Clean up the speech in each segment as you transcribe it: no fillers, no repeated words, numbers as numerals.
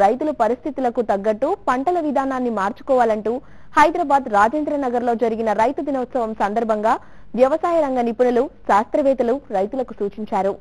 రైతుల పరిస్థితులకు తగ్గట్టు పంటల విధానాన్ని మార్చుకోవాలంటూ హైదరాబాద్ రాజేంద్ర నగర్ లో జరిగిన రైతు దినోత్సవం సందర్భంగా వ్యవసాయ రంగ నిపుణులు, శాస్త్రవేత్తలు రైతులకు సూచించారు.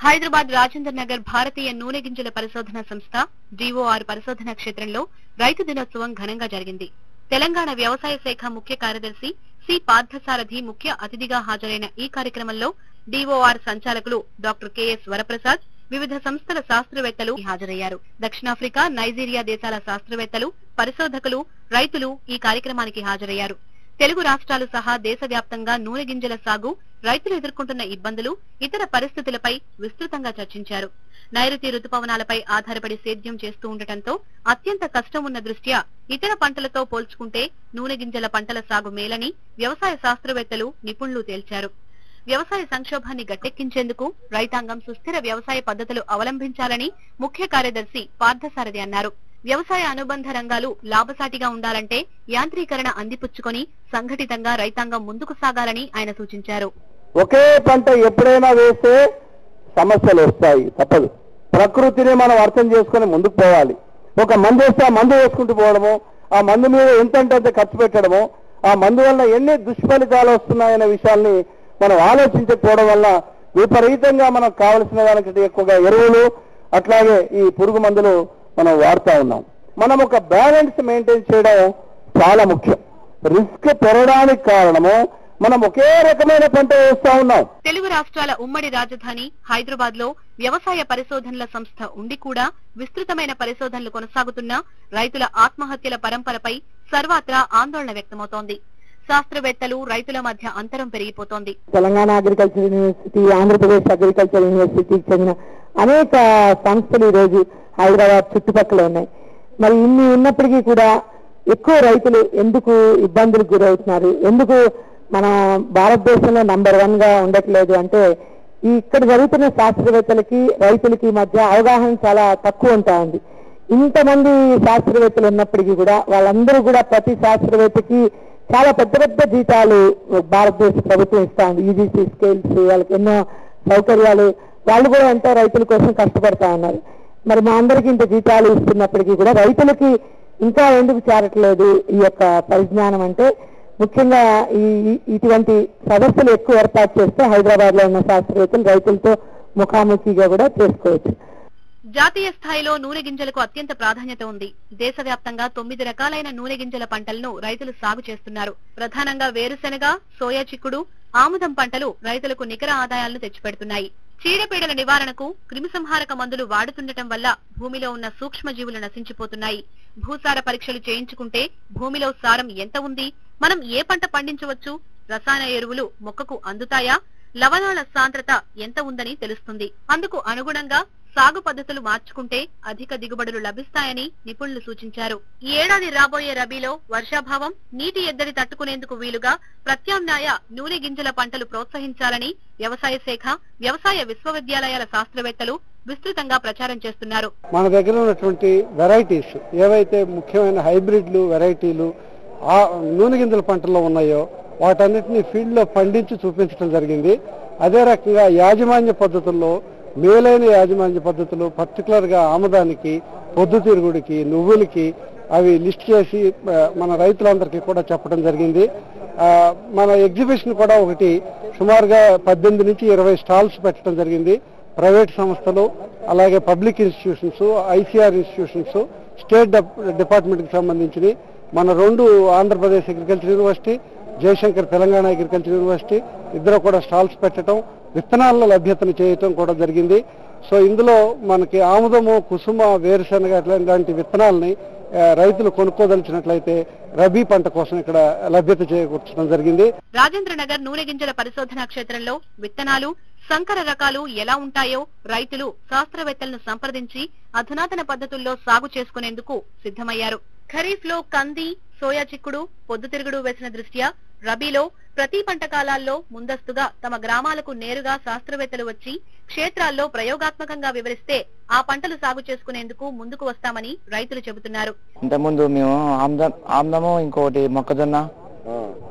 హైదరాబాద్ రాజేంద్ర నగర్ భారతీయ నూనె గింజల పరిశోధన సంస్థ డిఓఆర్ పరిశోధన క్షేత్రంలో రైతు దినోత్సవం ఘనంగా జరిగింది. తెలంగాణ వ్యవసాయ శాఖ ముఖ్య కార్యదర్శి సి పార్థసారథి ముఖ్య అతిథిగా హాజరైన ఈ కార్యక్రమంలో డిఓఆర్ సంచాలకులు డాక్టర్ కెఎస్ వరప్రసాద్, వివిధ సంస్థల శాస్త్రవేత్తలు హాజరయ్యారు. దక్షిణాఫ్రికా, నైజీరియా దేశాల శాస్త్రవేత్తలు, పరిశోధకులు, రైతులు ఈ కార్యక్రమానికి హాజరయ్యారు. తెలుగు రాష్ట్రాలు సహా దేశవ్యాప్తంగా నూనె గింజల సాగు, రైతులు ఎదుర్కొంటున్న ఇబ్బందులు, ఇతర పరిస్థితులపై విస్తృతంగా చర్చించారు. నైరుతి రుతుపవనాలపై ఆధారపడి సేద్యం చేస్తూ ఉండటంతో అత్యంత కష్టం ఉన్న దృష్ట్యా ఇతర పంటలతో పోల్చుకుంటే నూనె గింజల పంటల సాగు మేలని వ్యవసాయ శాస్త్రవేత్తలు, నిపుణులు తేల్చారు. వ్యవసాయ సంక్షోభాన్ని గట్టెక్కించేందుకు రైతాంగం సుస్థిర వ్యవసాయ పద్ధతులు అవలంబించాలని ముఖ్య కార్యదర్శి పార్థసారథి అన్నారు. వ్యవసాయ అనుబంధ రంగాలు లాభసాటిగా ఉండాలంటే యాంత్రీకరణ అందిపుచ్చుకొని సంఘటితంగా రైతాంగం ముందుకు సాగాలని ఆయన సూచించారు. ఒకే పంట ఎప్పుడైనా వేస్తే సమస్యలు వస్తాయి, తప్పదు. ప్రకృతిని మనం అర్థం చేసుకుని ముందుకు పోవాలి. ఒక మందు వేస్తే ఆ మందు వేసుకుంటూ పోవడము, ఆ మందు మీద ఎంతంటే ఖర్చు పెట్టడము, ఆ మందు వల్ల ఎన్ని దుష్ఫలితాలు వస్తున్నాయనే విషయాల్ని మనం ఆలోచించకపోవడం వల్ల విపరీతంగా మనకు కావలసిన దానికంటే ఎక్కువగా ఎరువులు, అట్లాగే ఈ పురుగు మందులు మనం వాడుతూ ఉన్నాం. మనం ఒక బ్యాలెన్స్ మెయింటైన్ చేయడం చాలా ముఖ్యం. రిస్క్ పెరగడానికి కారణము మనం ఒకే రకమైన పంట వేస్తా ఉన్నాం. తెలుగు రాష్ట్రాల ఉమ్మడి రాజధాని హైదరాబాద్ లో వ్యవసాయ పరిశోధనల సంస్థ ఉండి కూడా విస్తృతమైన పరిశోధనలు కొనసాగుతున్నా రైతుల ఆత్మహత్యల పరంపరపై సర్వత్రా ఆందోళన వ్యక్తమవుతోంది. శాస్త్రవేత్తలు, రైతుల మధ్య అంతరం పెరిగిపోతోంది. Telangana agriculture university, Andhra Pradesh agriculture యూనివర్సిటీకి చెందిన అనేక సంస్థలు ఈ రోజు హైదరాబాద్ చుట్టుపక్కల ఉన్నాయి. మరి ఇన్ని ఉన్నప్పటికీ కూడా ఎక్కువ రైతులు ఎందుకు ఇబ్బందులకు గురవుతున్నారు, ఎందుకు మన భారతదేశంలో నంబర్ 1 గా ఉండట్లేదు అంటే ఇక్కడ జరుగుతున్న శాస్త్రవేత్తలకి రైతులకి మధ్య అవగాహన చాలా తక్కువ ఉంటా ఉంది. ఇంతమంది శాస్త్రవేత్తలు ఉన్నప్పటికీ కూడా వాళ్ళందరూ కూడా ప్రతి శాస్త్రవేత్తకి చాలా పెద్ద పెద్ద జీతాలు భారతదేశ ప్రభుత్వం ఇస్తా ఉంది. యూజీసీ స్కేల్స్, వాళ్ళకి ఎన్నో సౌకర్యాలు, వాళ్ళు కూడా ఎంతో రైతుల కోసం కష్టపడతా ఉన్నారు. మరి మా అందరికీ ఇంత జీతాలు ఇస్తున్నప్పటికీ కూడా రైతులకి ఇంకా ఎందుకు చేరట్లేదు ఈ యొక్క పరిజ్ఞానం అంటే ముఖ్యంగా ఇటువంటి సదస్సులు ఎక్కువ ఏర్పాటు చేస్తే హైదరాబాద్ లో ఉన్న శాస్త్రవేత్తలు రైతులతో ముఖాముఖిగా కూడా చేసుకోవచ్చు. జాతీయ స్థాయిలో నూనె గింజలకు అత్యంత ప్రాధాన్యత ఉంది. దేశవ్యాప్తంగా 9 రకాలైన నూనె గింజల పంటలను రైతులు సాగు చేస్తున్నారు. ప్రధానంగా వేరుశెనగ, సోయా చిక్కుడు, ఆముదం పంటలు రైతులకు నికర ఆదాయాలను తెచ్చిపెడుతున్నాయి. చీడపీడల నివారణకు క్రిమిసంహారక మందులు వాడుతుండటం వల్ల భూమిలో ఉన్న సూక్ష్మజీవులు నశించిపోతున్నాయి. భూసార పరీక్షలు చేయించుకుంటే భూమిలో సారం ఎంత ఉంది, మనం ఏ పంట పండించవచ్చు, రసాయన ఎరువులు మొక్కకు అందుతాయా, లవణాల సాంద్రత ఎంత ఉందని తెలుస్తుంది. అందుకు అనుగుణంగా సాగు పద్ధతులు మార్చుకుంటే అధిక దిగుబడులు లభిస్తాయని నిపుణులు సూచించారు. ఈ ఏడాది రాబోయే రబీలో వర్షాభావం, నీటి ఎద్దడి తట్టుకునేందుకు వీలుగా ప్రత్యామ్నాయ నూనె గింజల పంటలు ప్రోత్సహించాలని వ్యవసాయ శాఖ, వ్యవసాయ విశ్వవిద్యాలయాల శాస్త్రవేత్తలు విస్తృతంగా ప్రచారం చేస్తున్నారు. మన దగ్గర ఉన్నటువంటి వెరైటీస్ ఏవైతే ముఖ్యమైన హైబ్రిడ్లు, వెరైటీలు ఆ నూనె గింజల పంటల్లో ఉన్నాయో వాటన్నిటిని ఫీల్డ్ లో పండించి చూపించడం జరిగింది. అదే రకంగా యాజమాన్య పద్ధతుల్లో మేలైన యాజమాన్య పద్ధతులు, పర్టికులర్ గా ఆముదానికి, పొద్దుతిరుగుడికి, నువ్వులకి అవి లిస్ట్ చేసి మన రైతులందరికీ కూడా చెప్పడం జరిగింది. మన ఎగ్జిబిషన్ కూడా ఒకటి సుమారుగా 18 నుంచి 20 స్టాల్స్ పెట్టడం జరిగింది. ప్రైవేట్ సంస్థలు, అలాగే public institutions, ICR institutions, state department కి సంబంధించి మన 2 Andhra Pradesh agriculture university, Jayashankar Telangana agriculture university ఇద్దరు కూడా స్టాల్స్ పెట్టడం, విత్తనాల లభ్యతను చేయటం కూడా జరిగింది. సో ఇందులో మనకి ఆముదము, కుసుమ, వేరుశనగ ఇలాంటి విత్తనాలని రైతులు కొనుక్కోదలిచినట్లయితే రబీ పంట కోసం ఇక్కడ లభ్యత చేకూర్చడం జరిగింది. రాజేంద్ర నగర్ నూనె గింజల పరిశోధనా క్షేత్రంలో విత్తనాలు, సంకర రకాలు ఎలా ఉంటాయో రైతులు శాస్త్రవేత్తలను సంప్రదించి అధునాతన పద్ధతుల్లో సాగు చేసుకునేందుకు సిద్ధమయ్యారు. ఖరీఫ్ లో కంది, సోయా చిక్కుడు, పొద్దుతిరుగుడు వేసిన దృష్ట్యా రబీలో ప్రతి పంట కాలాల్లో ముందస్తుగా తమ గ్రామాలకు నేరుగా శాస్త్రవేత్తలు వచ్చి క్షేత్రాల్లో ప్రయోగాత్మకంగా వివరిస్తే ఆ పంటలు సాగు చేసుకునేందుకు ముందుకు వస్తామని రైతులు చెబుతున్నారు. ఇంతకుముందు మేము ఆమ్దము, ఇంకోటి మొక్కజొన్న,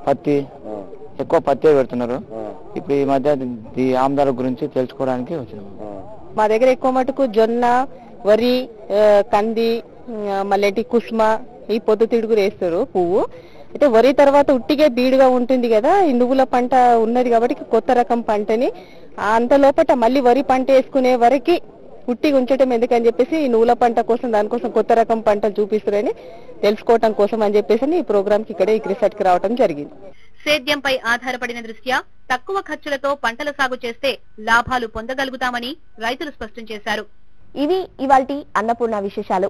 పత్తి, ఎక్కువ పత్తి పెడుతున్నారు. ఇప్పుడు ఈ మధ్య ఈ ఆమ్దాల గురించి తెలుసుకోవడానికి వచ్చినాము. మా దగ్గర ఎక్కువ మటుకు జొన్న, వరి, కంది, మళ్ళీ కుస్మ, ఈ పొద్దుతిడుగు వేస్తారు పువ్వు. అయితే వరి తర్వాత ఉట్టిగే బీడుగా ఉంటుంది కదా, ఈ నువ్వుల పంట ఉన్నది కాబట్టి కొత్త రకం పంటని అంత లోపల మళ్ళీ వరి పంట వేసుకునే వరకు ఉట్టిగా ఉంచడం ఎందుకని చెప్పేసి ఈ నువ్వుల పంట కోసం దానికోసం కొత్త రకం పంటలు చూపిస్తారని తెలుసుకోవటం కోసం అని చెప్పేసి ఈ ప్రోగ్రామ్ కి ఇక్కడ ఈ రిసర్చ్ కి రావడం జరిగింది. సేద్యంపై ఆధారపడిన దృష్ట్యా తక్కువ ఖర్చులతో పంటల సాగు చేస్తే లాభాలు పొందగలుగుతామని రైతులు స్పష్టం చేశారు. ఇవి ఇవాల్టి అన్నపూర్ణ విశేషాలు.